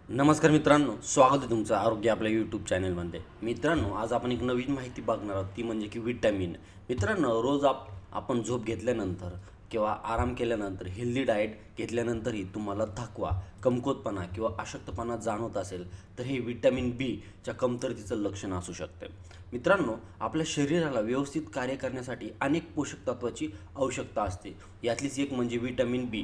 नमस्कार मित्रांनो, स्वागत आहे तुमचं आरोग्य आपल्या यूट्यूब चॅनलमध्ये. मित्रांनो, आज आपण एक नवीन माहिती बघणार आहोत, ती म्हणजे की विटॅमिन. मित्रांनो, रोज आपण झोप घेतल्यानंतर किंवा आराम केल्यानंतर हेल्दी डाएट घेतल्यानंतरही तुम्हाला थकवा, कमकुवतपणा किंवा अशक्तपणा जाणवत असेल, तर हे विटॅमिन बीच्या कमतरतेचं लक्षण असू शकते. मित्रांनो, आपल्या शरीराला व्यवस्थित कार्य करण्यासाठी अनेक पोषक तत्वाची आवश्यकता असते. यातलीच एक म्हणजे विटॅमिन बी.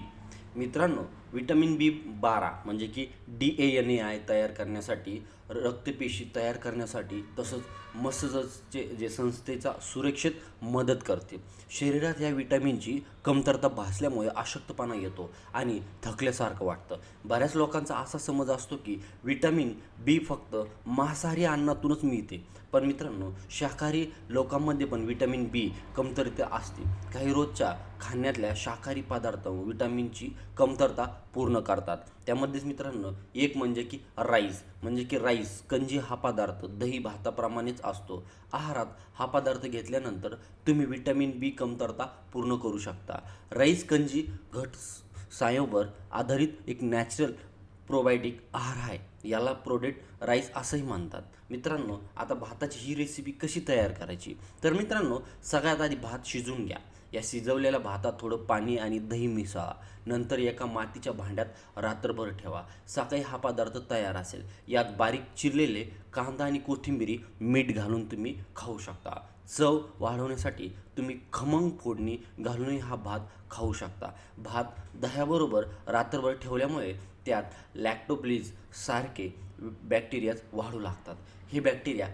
मित्रांनो, विटॅमिन बी 12 म्हणजे की DANAI तयार करण्यासाठी, रक्तपेशी तयार करण्यासाठी, तसंच मसल्सचे जे संस्थेचा सुरक्षेत मदत करते. शरीरात या विटॅमिनची कमतरता भासल्यामुळे अशक्तपणा येतो आणि थकल्यासारखं वाटतं. बऱ्याच लोकांचा असा समज असतो की विटॅमिन बी फक्त मांसाहारी अन्नातूनच मिळते. पण मित्रांनो, शाकाहारी लोकांमध्ये पण विटॅमिन बी कमतरता असते. काही रोजच्या खाण्यातल्या शाकाहारी पदार्थ विटॅमिनची कमतरता पूर्ण करतात. त्यामध्येच मित्रांनो, एक म्हणजे की राईस कंजी हा पदार्थ दही भाताप्रमाणेच असतो. आहारात हा पदार्थ घेतल्यानंतर तुम्ही विटॅमिन बी कमतरता पूर्ण करू शकता. राईस कंजी घट सायोवर आधारित एक नॅचरल प्रोबायोटिक आहार आहे. याला प्रोडेट राईस असंही म्हणतात. मित्रांनो, आता भाताची ही रेसिपी कशी तयार करायची, तर मित्रांनो, सगळ्यात आधी भात शिजवून घ्या. या शिजवलेल्या भातात थोडं पाणी आणि दही मिसळा. नंतर एका मातीच्या भांड्यात रात्रभर ठेवा. सकाळी हा पदार्थ तयार असेल. यात बारीक चिरलेले कांदा आणि कोथिंबिरी, मीठ घालून तुम्ही खाऊ शकता. चव वाढवण्यासाठी तुम्ही खमंग फोडणी घालूनही हा भात खाऊ शकता. भात दह्याबरोबर रात्रभर ठेवल्यामुळे त्यात लॅक्टोप्लीज सारखे बॅक्टेरियाज वाढू लागतात. हे बॅक्टेरिया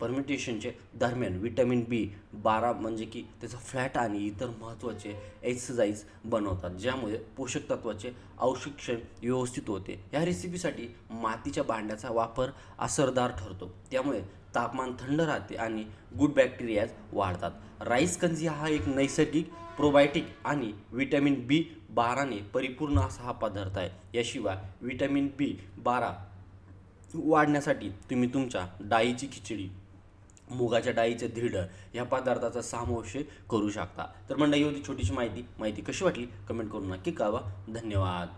फर्मेंटेशनचे दरम्यान विटॅमिन बी 12 म्हणजे की त्याचा फ्लॅट आणि इतर महत्त्वाचे एक्सरसाइज बनवतात, ज्यामुळे पोषक तत्वाचे अवशोषण व्यवस्थित होते. या रेसिपीसाठी मातीच्या भांड्याचा वापर असरदार ठरतो. त्यामुळे तापमान थंड राहते आणि गुड बॅक्टेरियाज वाढतात. राईस कंजी हा एक नैसर्गिक प्रोबायोटिक आणि विटॅमिन बी 12ने परिपूर्ण असा हा पदार्थ आहे. याशिवाय विटॅमिन बी 12 वाढण्यासाठी तुम्ही तुमच्या डाळीची खिचडी, मुगाच्या डाळीचे धिरड या पदार्थाचा समावेश करू शकता. तर मंडळी, ही होती छोटीशी माहिती. कशी वाटली कमेंट करून नक्की कळवा. धन्यवाद.